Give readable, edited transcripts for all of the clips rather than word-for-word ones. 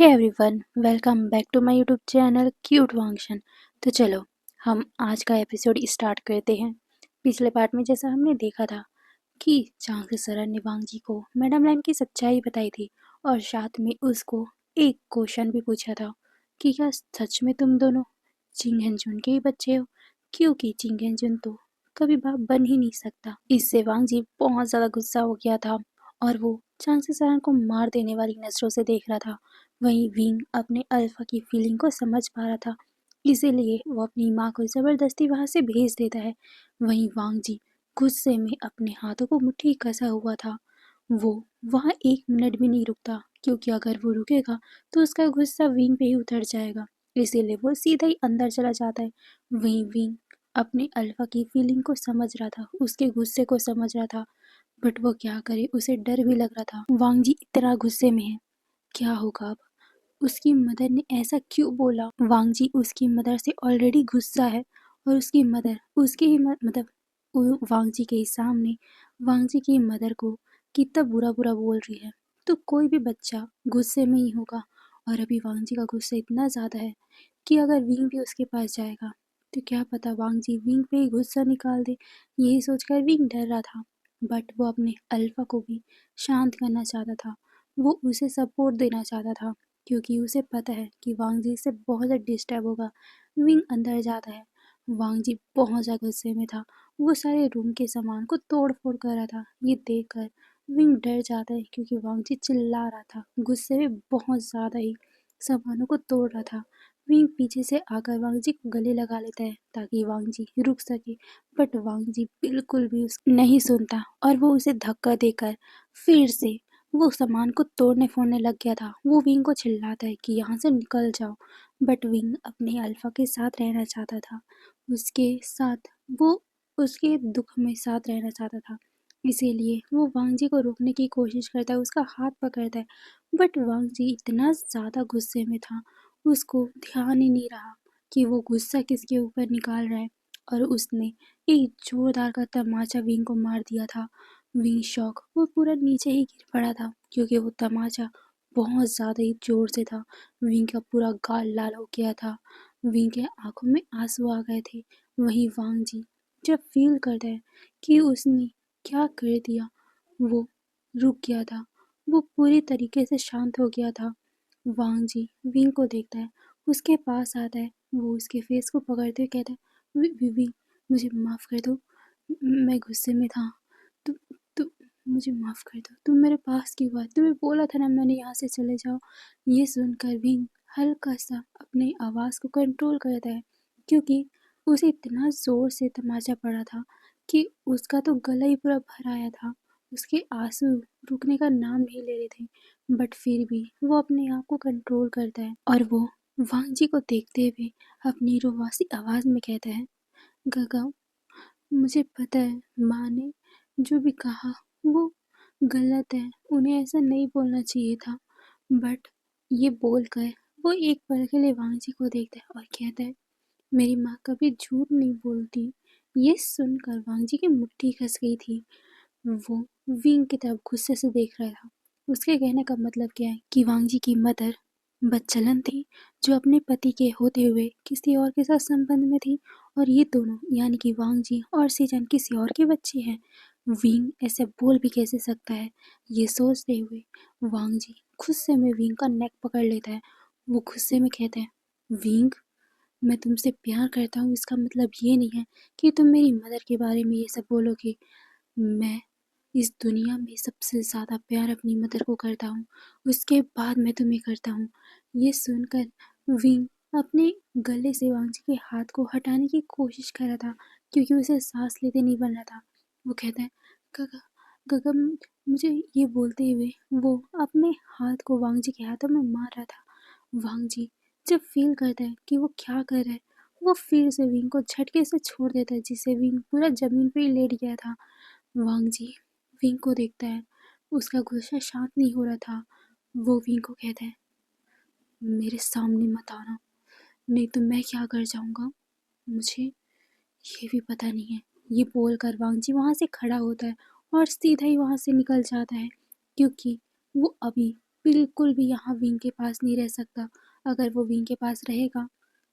Hey everyone, welcome back to my YouTube channel cute वांगशन। तो चलो हम आज का एपिसोड स्टार्ट करते हैं। पिछले पार्ट में जैसा हमने देखा था कि चांग सरन ने वांगजी को मैडम लाइन की सच्चाई बताई थी और साथ में उसको एक क्वेश्चन भी पूछा था कि क्या सच में तुम दोनों चिंग हेंजुन के ही बच्चे हो, क्योंकि चिंग हेंजुन तो कभी बाप बन ही नहीं सकता। इससे वांगजी बहुत ज़्यादा गुस्सा हो गया था और वो चांग सरन को मार देने वाली नजरों से देख रहा था। वहीं विंग अपने अल्फा की फीलिंग को समझ पा रहा था, इसीलिए वो अपनी माँ को ज़बरदस्ती वहाँ से भेज देता है। वहीं वांगजी गुस्से में अपने हाथों को मुट्ठी कसा हुआ था। वो वहाँ एक मिनट भी नहीं रुकता, क्योंकि अगर वो रुकेगा तो उसका गुस्सा विंग पे ही उतर जाएगा। इसीलिए वो सीधा ही अंदर चला जाता है। वहीं विंग अपने अल्फा की फीलिंग को समझ रहा था, उसके गुस्से को समझ रहा था, बट वो क्या करे, उसे डर भी लग रहा था। वांगजी इतना गुस्से में है, क्या होगा अब? उसकी मदर ने ऐसा क्यों बोला? वांगजी उसकी मदर से ऑलरेडी गुस्सा है और उसकी मदर उसके ही मतलब वांगजी के सामने वांगजी की मदर को कितना बुरा बुरा बोल रही है। तो कोई भी बच्चा गुस्से में ही होगा, और अभी वांगजी का गुस्सा इतना ज़्यादा है कि अगर विंग भी उसके पास जाएगा तो क्या पता वांगजी विंग पे ही गुस्सा निकाल दे। यही सोचकर विंग डर रहा था, बट वो अपने अल्फा को भी शांत करना चाहता था। वो उसे सपोर्ट देना चाहता था, क्योंकि उसे पता है कि वांगजी से बहुत ज़्यादा डिस्टर्ब होगा। विंग अंदर जाता है। वांगजी बहुत ज़्यादा गुस्से में था, वो सारे रूम के सामान को तोड़ फोड़ कर रहा था। ये देखकर विंग डर जाता है, क्योंकि वांगजी चिल्ला रहा था, गुस्से में बहुत ज़्यादा ही सामानों को तोड़ रहा था। विंग पीछे से आकर वांगजी को गले लगा लेता है ताकि वांगजी रुक सके, बट वांगजी बिल्कुल भी उस नहीं सुनता और वो उसे धक्का देकर फिर से वो सामान को तोड़ने फोड़ने लग गया था। वो विंग को चिल्लाता है कि यहाँ से निकल जाओ, बट विंग अपने अल्फा के साथ रहना चाहता था, उसके साथ वो उसके दुख में साथ रहना चाहता था। इसीलिए वो वांगजी को रोकने की कोशिश करता है, उसका हाथ पकड़ता है, बट वांगजी इतना ज़्यादा गुस्से में था, उसको ध्यान ही नहीं रहा कि वो गुस्सा किसके ऊपर निकाल रहा है, और उसने एक जोरदार का तमाचा विंग को मार दिया था। विंग शॉक, वो पूरा नीचे ही गिर पड़ा था, क्योंकि वो तमाचा बहुत ज़्यादा ही जोर से था। विंग का पूरा गाल लाल हो गया था, विंग के आंखों में आंसू आ गए थे। वहीं वांगजी जब फील करता है कि उसने क्या कर दिया, वो रुक गया था, वो पूरी तरीके से शांत हो गया था। वांगजी विंग को देखता है, उसके पास आता है, वो उसके फेस को पकड़ते हुए कहता है, विंग, मुझे माफ़ कर दो, मैं गुस्से में था, तुम तुम मुझे माफ़ कर दो, तुम मेरे पास क्यों आए? तुम्हें बोला था ना मैंने यहाँ से चले जाओ। ये सुनकर विंग हल्का सा अपनी आवाज़ को कंट्रोल करता है, क्योंकि उसे इतना ज़ोर से तमाचा पड़ा था कि उसका तो गला ही पूरा भर आया था। उसके आंसू रुकने का नाम नहीं ले रहे थे, बट फिर भी वो अपने आप को कंट्रोल करता है और वो वांगजी को देखते हुए अपनी रुबासी आवाज़ में कहता है, गगा, मुझे पता है माँ ने जो भी कहा वो गलत है, उन्हें ऐसा नहीं बोलना चाहिए था, बट ये बोलकर वो एक पल के लिए वांगजी को देखता है और कहता है, मेरी माँ कभी झूठ नहीं बोलती। ये सुनकर वांगजी की मुट्ठी खस गई थी। वो विंग की तरफ गुस्से से देख रहा था। उसके कहने का मतलब क्या है कि वांगजी की मदर बदचलन थी, जो अपने पति के होते हुए किसी और के साथ संबंध में थी, और ये दोनों यानी कि वांगजी और सीजन किसी और के बच्चे हैं। विंग ऐसे बोल भी कैसे सकता है? ये सोचते हुए वांगजी गुस्से में विंग का नेक पकड़ लेता है। वो गुस्से में कहता है, विंग, मैं तुमसे प्यार करता हूँ, इसका मतलब ये नहीं है कि तुम मेरी मदर के बारे में ये सब बोलोगे। मैं इस दुनिया में सबसे ज़्यादा प्यार अपनी मदर को करता हूँ, उसके बाद मैं तुम्हें करता हूँ। ये सुनकर विंग अपने गले से वांगजी के हाथ को हटाने की कोशिश कर रहा था, क्योंकि उसे सांस लेते नहीं बन रहा था। वो कहता है, गगा, गगा, मुझे ये बोलते हुए वो अपने हाथ को वांगजी के हाथों में मार रहा था। वांगजी जब फील करता है कि वो क्या कर रहा है, वो फिर से विंग को झटके से छोड़ देता है, जिससे विंग पूरा जमीन पर ही लेट गया था। वांगजी विंग को देखता है, उसका गुस्सा शांत नहीं हो रहा था। वो विंग को कहता है, मेरे सामने मत आना, नहीं तो मैं क्या कर जाऊंगा, मुझे ये भी पता नहीं है। ये बोलकर वांगजी वहाँ से खड़ा होता है और सीधा ही वहाँ से निकल जाता है, क्योंकि वो अभी बिल्कुल भी यहाँ विंग के पास नहीं रह सकता। अगर वो विंग के पास रहेगा,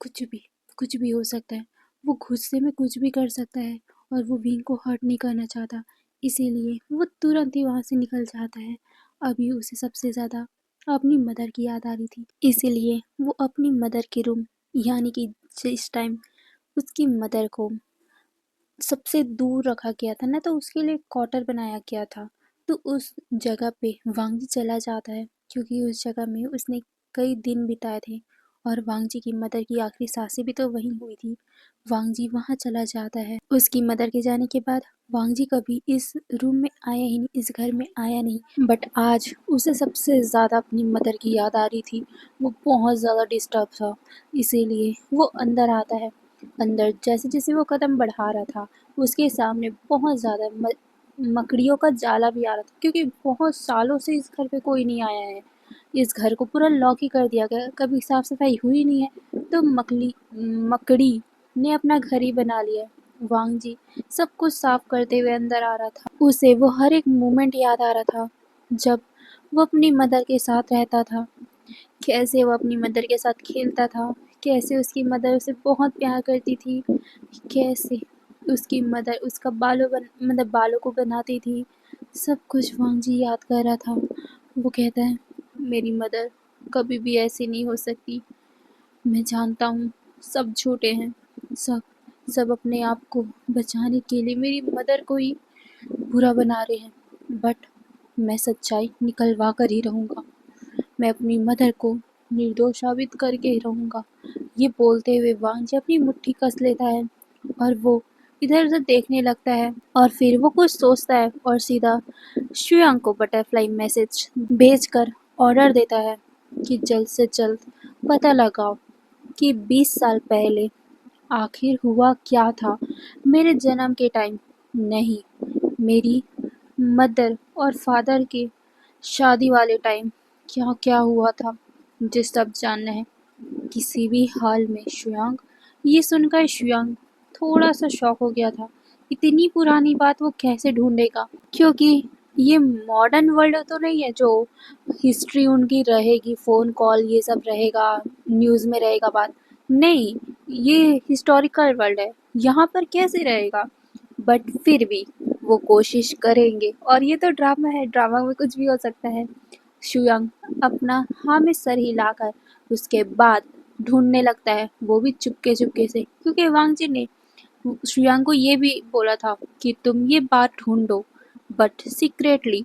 कुछ भी कुछ भी हो सकता है। वो गुस्से में कुछ भी कर सकता है और वो विंग को हर्ट नहीं करना चाहता। इसीलिए वो तुरंत ही वहाँ से निकल जाता है। अभी उसे सबसे ज़्यादा अपनी मदर की याद आ रही थी, इसीलिए वो अपनी मदर के रूम, यानी कि जिस टाइम उसकी मदर को सबसे दूर रखा गया था ना, तो उसके लिए क्वार्टर बनाया गया था। तो उस जगह पे वांग जी चला जाता है, क्योंकि उस जगह में उसने कई दिन बिताए थे और वांग जी की मदर की आखिरी सांसें भी तो वहीं हुई थी। वांग जी वहाँ चला जाता है। उसकी मदर के जाने के बाद वांग जी कभी इस रूम में आया ही नहीं, इस घर में आया नहीं। बट आज उसे सबसे ज़्यादा अपनी मदर की याद आ रही थी। वो बहुत ज़्यादा डिस्टर्ब था, इसीलिए वो अंदर आता है। अंदर जैसे जैसे वो कदम बढ़ा रहा था, उसके सामने बहुत ज़्यादा मकड़ियों का जाला भी आ रहा था, क्योंकि बहुत सालों से इस घर पे कोई नहीं आया है। इस घर को पूरा लॉक ही कर दिया गया, कभी साफ सफाई हुई नहीं है। तो मकड़ी ने अपना घर ही बना लिया। वांग जी सब कुछ साफ करते हुए अंदर आ रहा था। उसे वो हर एक मोमेंट याद आ रहा था, जब वो अपनी मदर के साथ रहता था। कैसे वो अपनी मदर के साथ खेलता था, कैसे उसकी मदर उसे बहुत प्यार करती थी, कैसे उसकी मदर उसका बालों को बनाती थी। सब कुछ वांग जी याद कर रहा था। वो कहता है, मेरी मदर कभी भी ऐसी नहीं हो सकती। मैं जानता हूँ सब झूठे हैं, सब सब अपने आप को बचाने के लिए मेरी मदर को ही बुरा बना रहे हैं, बट मैं सच्चाई निकलवा कर ही रहूँगा। मैं अपनी मदर को निर्दोष साबित करके ही रहूँगा। ये बोलते हुए वांग जी अपनी मुट्ठी कस लेता है और वो इधर उधर देखने लगता है, और फिर वो कुछ सोचता है और सीधा शुयांग को बटरफ्लाई मैसेज भेजकर ऑर्डर देता है कि जल्द से जल्द पता लगाओ कि 20 साल पहले आखिर हुआ क्या था मेरे जन्म के टाइम। नहीं, मेरी मदर और फादर के शादी वाले टाइम क्या क्या हुआ था, मुझे सब जानना है किसी भी हाल में। शुयांग, ये सुनकर शुयांग थोड़ा सा शॉक हो गया था। इतनी पुरानी बात वो कैसे ढूंढेगा, क्योंकि ये मॉडर्न वर्ल्ड तो नहीं है जो हिस्ट्री उनकी रहेगी, फ़ोन कॉल ये सब रहेगा, न्यूज़ में रहेगा बात। नहीं, ये हिस्टोरिकल वर्ल्ड है, यहाँ पर कैसे रहेगा। बट फिर भी वो कोशिश करेंगे, और ये तो ड्रामा है, ड्रामा में कुछ भी हो सकता है। शुयांग अपना हाँ में सर हिलाकर उसके बाद ढूंढने लगता है, वो भी चुपके चुपके से, क्योंकि वांग जी ने शुयांग को ये भी बोला था कि तुम ये बात ढूंढो, बट सीक्रेटली,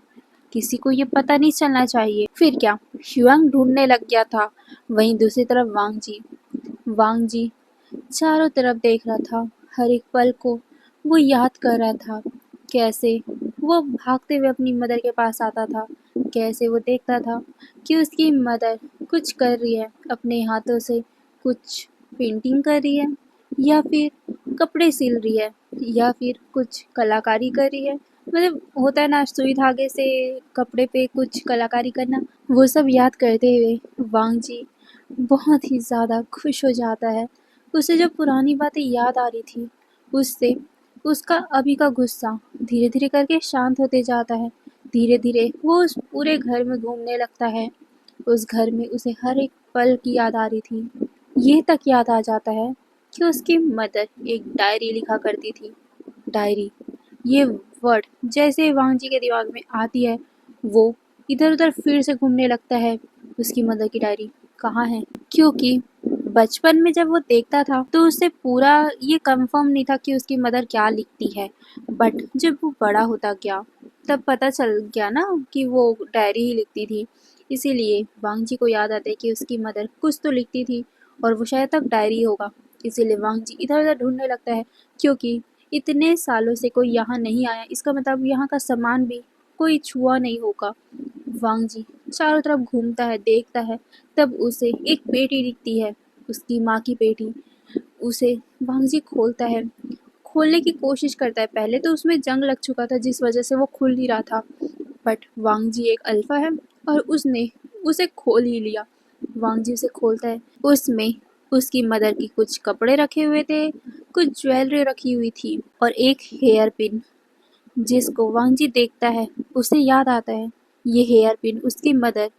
किसी को ये पता नहीं चलना चाहिए। फिर क्या, शुयांग ढूंढने लग गया था, वहीं दूसरी तरफ वांग जी चारों तरफ देख रहा था। हर एक पल को वो याद कर रहा था, कैसे वो भागते हुए अपनी मदर के पास आता था, कैसे वो देखता था कि उसकी मदर कुछ कर रही है अपने हाथों से, कुछ पेंटिंग कर रही है, या फिर कपड़े सिल रही है, या फिर कुछ कलाकारी कर रही है। मतलब होता है ना, सुई धागे से कपड़े पे कुछ कलाकारी करना। वो सब याद करते हुए वांग जी बहुत ही ज़्यादा खुश हो जाता है। उसे जब पुरानी बातें याद आ रही थी, उससे उसका अभी का गुस्सा धीरे धीरे करके शांत होते जाता है। धीरे धीरे वो उस पूरे घर में घूमने लगता है। उस घर में उसे हर एक पल की याद आ रही थी। ये तक याद आ जाता है कि उसकी मदर एक डायरी लिखा करती थी। डायरी, ये वर्ड जैसे वांग जी के दिमाग में आती है, वो इधर उधर फिर से घूमने लगता है। उसकी मदर की डायरी कहाँ है, क्योंकि बचपन में जब वो देखता था तो उसे पूरा ये कंफर्म नहीं था कि उसकी मदर क्या लिखती है। बट जब वो बड़ा होता गया, तब पता चल गया ना कि वो डायरी ही लिखती थी। इसीलिए वांग जी को याद आता है कि उसकी मदर कुछ तो लिखती थी, और वो शायद तब डायरी होगा। इसीलिए वांग जी इधर उधर ढूंढने लगता है, क्योंकि इतने सालों से कोई यहाँ नहीं आया, इसका मतलब यहाँ का सामान भी कोई छुआ नहीं होगा। वांग जी चारों तरफ घूमता है, देखता है, तब उसे एक पेटी दिखती है, उसकी माँ की पेटी। उसे वांग जी खोलता है, खोलने की कोशिश करता है। पहले तो उसमें जंग लग चुका था, जिस वजह से वो खुल नहीं रहा था। बट वांग जी एक अल्फा है, और उसने उसे खोल ही लिया। वांग जी उसे खोलता है, उसमें उसकी मदर की कुछ कपड़े रखे हुए थे, कुछ ज्वेलरी रखी हुई थी, और एक हेयर पिन। जिसको वांग जी देखता है, उसे याद आता है ये हेयर पिन उसकी मदर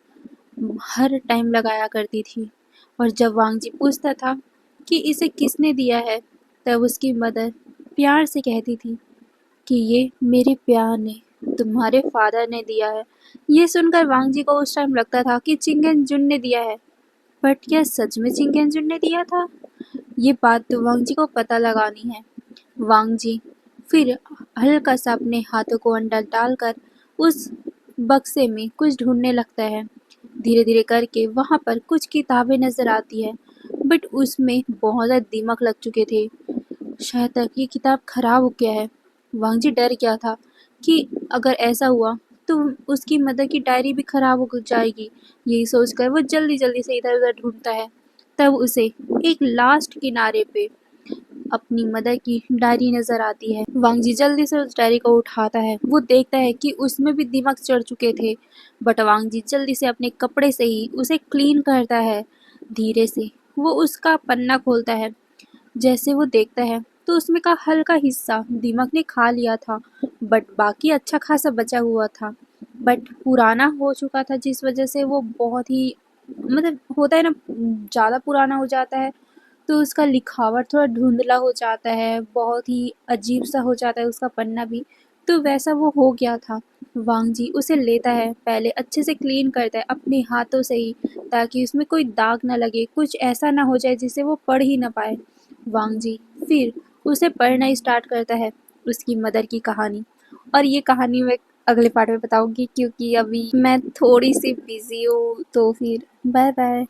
हर टाइम लगाया करती थी। और जब वांगजी पूछता था कि इसे किसने दिया है, तब उसकी मदर प्यार से कहती थी कि ये मेरे प्यार ने, तुम्हारे फादर ने दिया है। ये सुनकर वांगजी को उस टाइम लगता था कि चिंगेंजुन ने दिया है, बट क्या सच में चिंगेंजुन ने दिया था? ये बात तो वांगजी को पता लगानी है। वांगजी फिर हल्का सा अपने हाथों को अंदर डालकर उस बक्से में कुछ ढूंढने लगता है। धीरे धीरे करके वहाँ पर कुछ किताबें नजर आती है, बट उसमें बहुत ज़्यादा दीमक लग चुके थे। शायद तक ये किताब खराब हो गया है। वांगजी डर गया था कि अगर ऐसा हुआ तो उसकी मदर की डायरी भी खराब हो जाएगी। यही सोचकर वो जल्दी जल्दी से इधर उधर ढूंढता है। तब उसे एक लास्ट किनारे पे अपनी मदर की डायरी नजर आती है। वांगजी जल्दी से उस डायरी को उठाता है। वो देखता है कि उसमें भी दीमक चढ़ चुके थे, बट वांगजी जल्दी से अपने कपड़े से ही उसे क्लीन करता है। धीरे से वो उसका पन्ना खोलता है। जैसे वो देखता है तो उसमें का हल्का हिस्सा दीमक ने खा लिया था, बट बाकी अच्छा खासा बचा हुआ था। बट पुराना हो चुका था, जिस वजह से वो बहुत ही, मतलब होता है ना, ज़्यादा पुराना हो जाता है तो उसका लिखावट थोड़ा धुंधला हो जाता है, बहुत ही अजीब सा हो जाता है उसका पन्ना भी। तो वैसा वो हो गया था। वांगजी उसे लेता है, पहले अच्छे से क्लीन करता है अपने हाथों से ही, ताकि उसमें कोई दाग ना लगे, कुछ ऐसा ना हो जाए जिसे वो पढ़ ही ना पाए। वांगजी फिर उसे पढ़ना स्टार्ट करता है, उसकी मदर की कहानी। और ये कहानी मैं अगले पार्ट में बताऊंगी, क्योंकि अभी मैं थोड़ी सी बिजी हूँ। तो फिर बाय बाय।